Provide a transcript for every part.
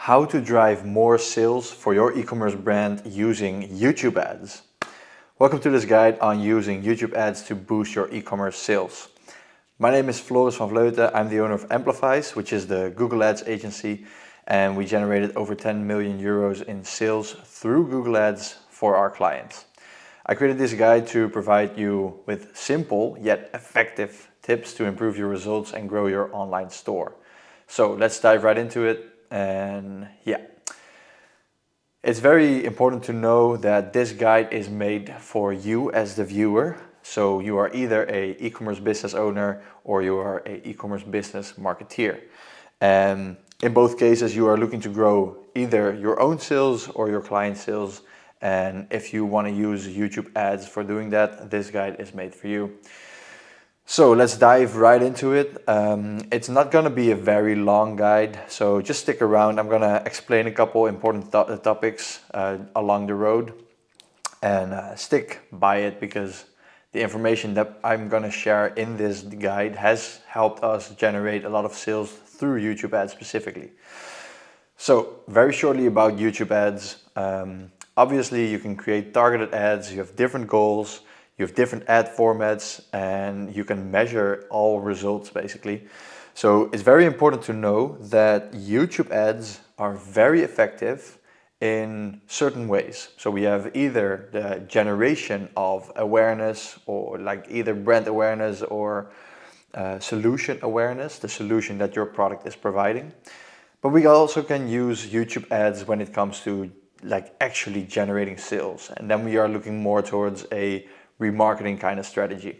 How to drive more sales for your e-commerce brand using YouTube ads. Welcome to this guide on using YouTube ads to boost your e-commerce sales. My name is Floris van Vleuten. I'm the owner of Amplifize, which is the Google Ads agency, and we generated over 10 million euros in sales through Google Ads for our clients. I created this guide to provide you with simple yet effective tips to improve your results and grow your online store. So let's dive right into it. And yeah, it's very important to know that this guide is made for you as the viewer. So you are either an e-commerce business owner or you are an e-commerce business marketeer. And in both cases, you are looking to grow either your own sales or your client sales. And if you want to use YouTube ads for doing that, this guide is made for you. So let's dive right into it. It's not going to be a very long guide, so just stick around. I'm going to explain a couple important topics along the road, and stick by it because the information that I'm going to share in this guide has helped us generate a lot of sales through YouTube ads specifically. So very shortly about YouTube ads. Obviously you can create targeted ads, you have different goals, you have different ad formats, and you can measure all results basically. So it's very important to know that YouTube ads are very effective in certain ways. So we have either the generation of awareness, or like either brand awareness or solution awareness, the solution that your product is providing. But we also can use YouTube ads when it comes to like actually generating sales. And then we are looking more towards a remarketing kind of strategy.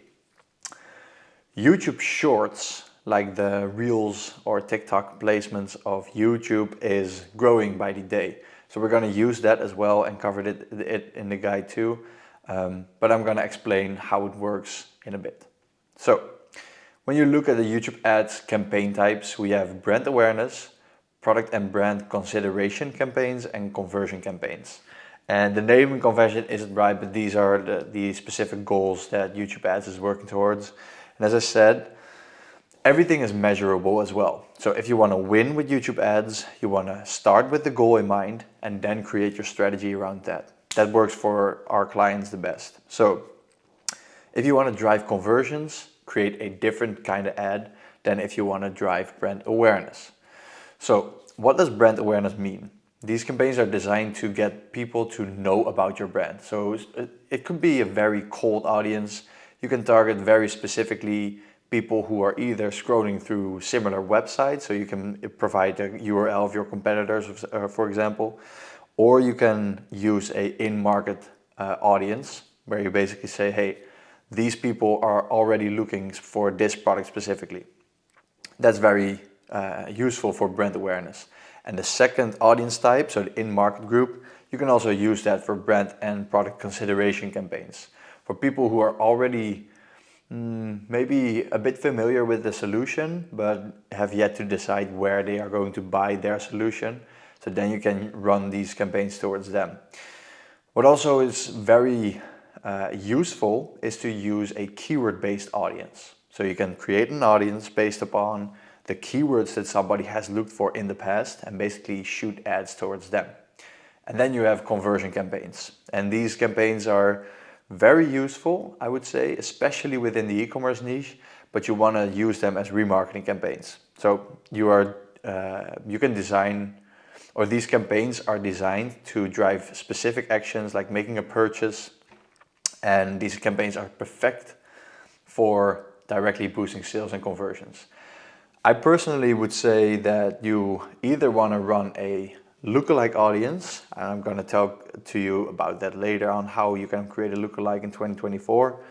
YouTube Shorts, like the Reels or TikTok placements of YouTube, is growing by the day. So we're going to use that as well and covered it in the guide too. But I'm going to explain how it works in a bit. So when you look at the YouTube ads campaign types, we have brand awareness, product and brand consideration campaigns, and conversion campaigns. And the naming convention isn't right, but these are the specific goals that YouTube ads is working towards. And as I said, everything is measurable as well. So if you want to win with YouTube ads, you want to start with the goal in mind and then create your strategy around that. That works for our clients the best. So if you want to drive conversions, create a different kind of ad than if you want to drive brand awareness. So what does brand awareness mean? These campaigns are designed to get people to know about your brand. So it could be a very cold audience. You can target very specifically people who are either scrolling through similar websites, so you can provide a URL of your competitors, for example, or you can use a in-market audience where you basically say, hey, these people are already looking for this product specifically. That's very useful for brand awareness. And the second audience type, so the in-market group, you can also use that for brand and product consideration campaigns. For people who are already maybe a bit familiar with the solution, but have yet to decide where they are going to buy their solution. So then you can run these campaigns towards them. What also is very useful is to use a keyword-based audience. So you can create an audience based upon the keywords that somebody has looked for in the past and basically shoot ads towards them. And then you have conversion campaigns. And these campaigns are very useful, I would say, especially within the e-commerce niche, but you want to use them as remarketing campaigns. So you can design, or these campaigns are designed to drive specific actions like making a purchase. And these campaigns are perfect for directly boosting sales and conversions. I personally would say that you either want to run a lookalike audience, and I'm going to talk to you about that later on how you can create a lookalike in 2024,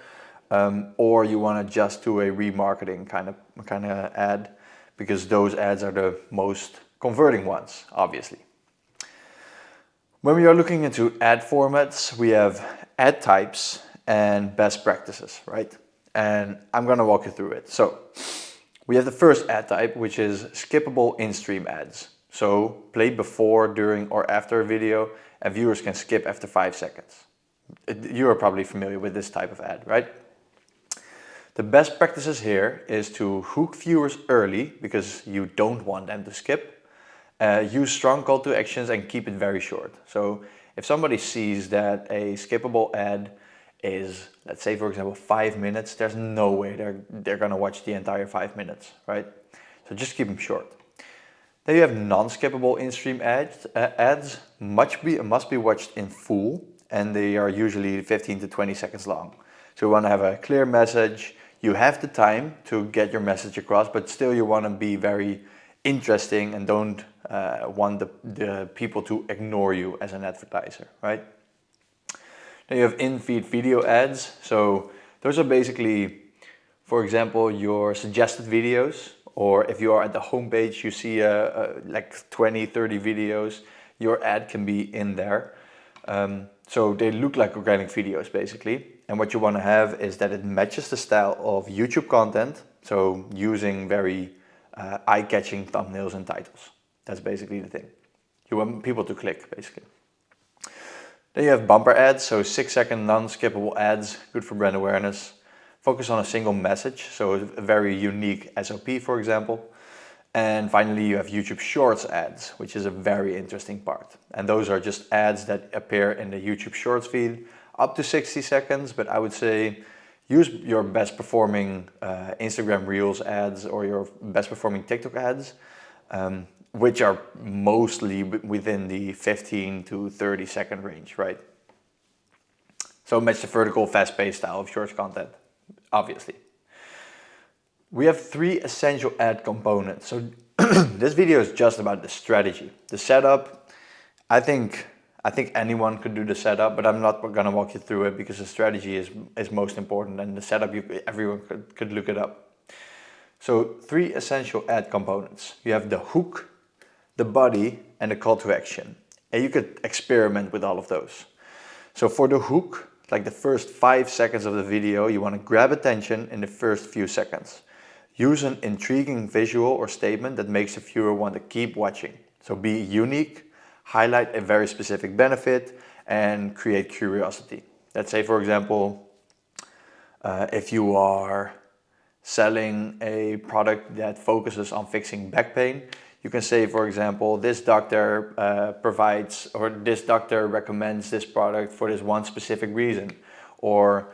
or you want to just do a remarketing kind of ad, because those ads are the most converting ones, obviously. When we are looking into ad formats, we have ad types and best practices, right? And I'm going to walk you through it. So we have the first ad type, which is skippable in-stream ads. So play before, during, or after a video, and viewers can skip after 5 seconds. You are probably familiar with this type of ad, right? The best practices here is to hook viewers early because you don't want them to skip, Use strong call to actions and keep it very short. So if somebody sees that a skippable ad is, let's say for example, 5 minutes, there's no way they're gonna watch the entire 5 minutes, right? So just keep them short. Then you have non-skippable in-stream ads must be watched in full, and they are usually 15 to 20 seconds long. So you want to have a clear message. You have the time to get your message across, but still you want to be very interesting and don't want the people to ignore you as an advertiser, right? Then you have in-feed video ads. So those are basically, for example, your suggested videos, or if you are at the homepage, you see like 20, 30 videos, your ad can be in there. So they look like organic videos basically. And what you want to have is that it matches the style of YouTube content. So using very eye-catching thumbnails and titles. That's basically the thing. You want people to click basically. Then you have bumper ads, so 6-second non-skippable ads, good for brand awareness. Focus on a single message, so a very unique SOP, for example. And finally, you have YouTube Shorts ads, which is a very interesting part. And those are just ads that appear in the YouTube Shorts feed, up to 60 seconds, but I would say use your best performing Instagram Reels ads or your best performing TikTok ads, which are mostly within the 15 to 30 second range, right? So match the vertical, fast-paced style of Shorts content, obviously. We have 3 essential ad components. So this video is just about the strategy. The setup, I think anyone could do the setup, but I'm not gonna walk you through it because the strategy is most important, and the setup, everyone could look it up. So 3 essential ad components. You have the hook, the body, and the call to action. And you could experiment with all of those. So for the hook, like the first 5 seconds of the video, you want to grab attention in the first few seconds. Use an intriguing visual or statement that makes the viewer want to keep watching. So be unique, highlight a very specific benefit, and create curiosity. Let's say, for example, if you are selling a product that focuses on fixing back pain, you can say, for example, this doctor provides, or this doctor recommends this product for this one specific reason, or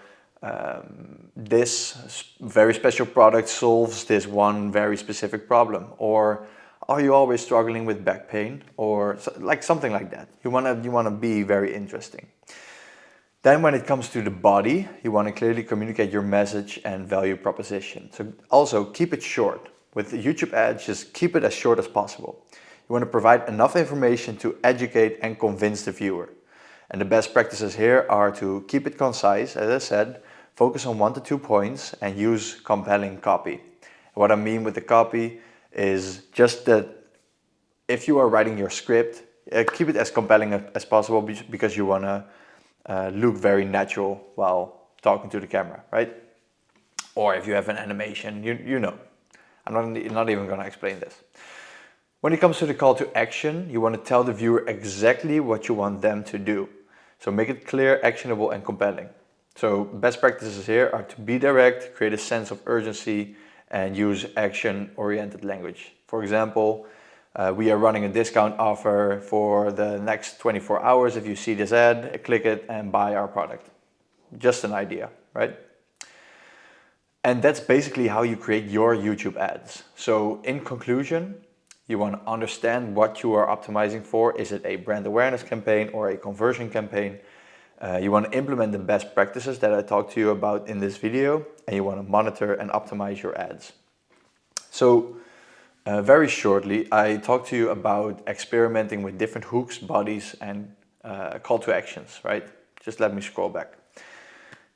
this very special product solves this one very specific problem, or are you always struggling with back pain, or like something like that. You wanna be very interesting. Then when it comes to the body, you want to clearly communicate your message and value proposition. So also keep it short. With the YouTube ads, just keep it as short as possible. You want to provide enough information to educate and convince the viewer. And the best practices here are to keep it concise, as I said, focus on 1 to 2 points, and use compelling copy. What I mean with the copy is just that if you are writing your script, keep it as compelling as possible, because you want to look very natural while talking to the camera, right? Or if you have an animation, you know. I'm not even going to explain this. When it comes to the call to action, you want to tell the viewer exactly what you want them to do. So make it clear, actionable, and compelling. So best practices here are to be direct, create a sense of urgency, and use action-oriented language. For example, we are running a discount offer for the next 24 hours. If you see this ad, click it and buy our product. Just an idea, right? And that's basically how you create your YouTube ads. So in conclusion, you want to understand what you are optimizing for. Is it a brand awareness campaign or a conversion campaign? You want to implement the best practices that I talked to you about in this video, and you want to monitor and optimize your ads. So very shortly, I talked to you about experimenting with different hooks, bodies, and call to actions, right? Just let me scroll back.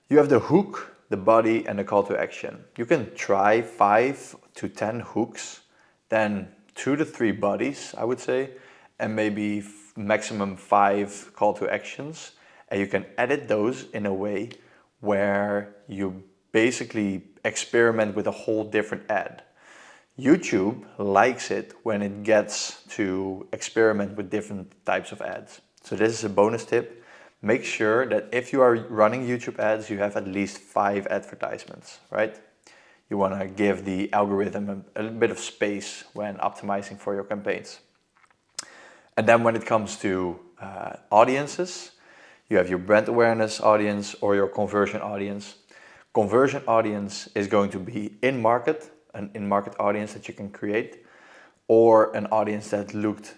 You have the hook, the body, and the call to action. You can try 5 to 10 hooks, then 2 to 3 bodies, I would say, and maybe maximum 5 call to actions. And you can edit those in a way where you basically experiment with a whole different ad. YouTube likes it when it gets to experiment with different types of ads. So this is a bonus tip. Make sure that if you are running YouTube ads, you have at least 5 advertisements, right? You want to give the algorithm a little bit of space when optimizing for your campaigns. And then when it comes to audiences, you have your brand awareness audience or your conversion audience. Conversion audience is going to be in-market, an in-market audience that you can create, or an audience that looked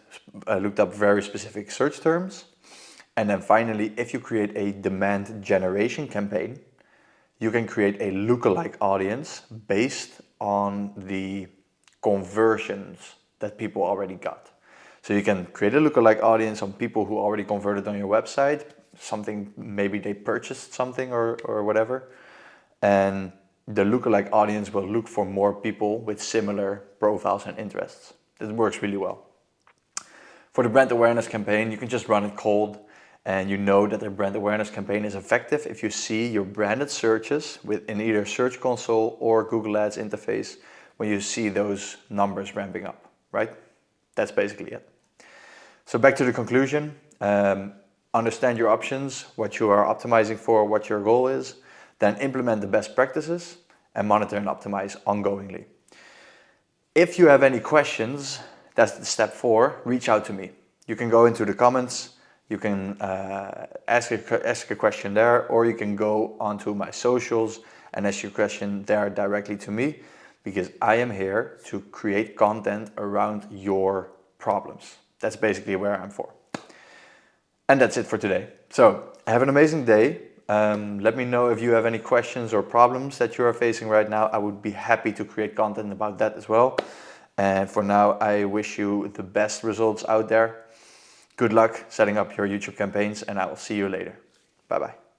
up very specific search terms. And then finally, if you create a demand generation campaign, you can create a lookalike audience based on the conversions that people already got. So you can create a lookalike audience on people who already converted on your website, something, maybe they purchased something or whatever. And the lookalike audience will look for more people with similar profiles and interests. This works really well. For the brand awareness campaign, you can just run it cold, and you know that the brand awareness campaign is effective if you see your branded searches in either Search Console or Google Ads interface, when you see those numbers ramping up, right? That's basically it. So back to the conclusion, understand your options, what you are optimizing for, what your goal is, then implement the best practices and monitor and optimize ongoingly. If you have any questions, that's the step 4, reach out to me. You can go into the comments, you can ask a question there, or you can go onto my socials and ask your question there directly to me, because I am here to create content around your problems. That's basically where I'm for. And that's it for today. So have an amazing day. Let me know if you have any questions or problems that you are facing right now. I would be happy to create content about that as well. And for now, I wish you the best results out there. Good luck setting up your YouTube campaigns, and I will see you later. Bye-bye.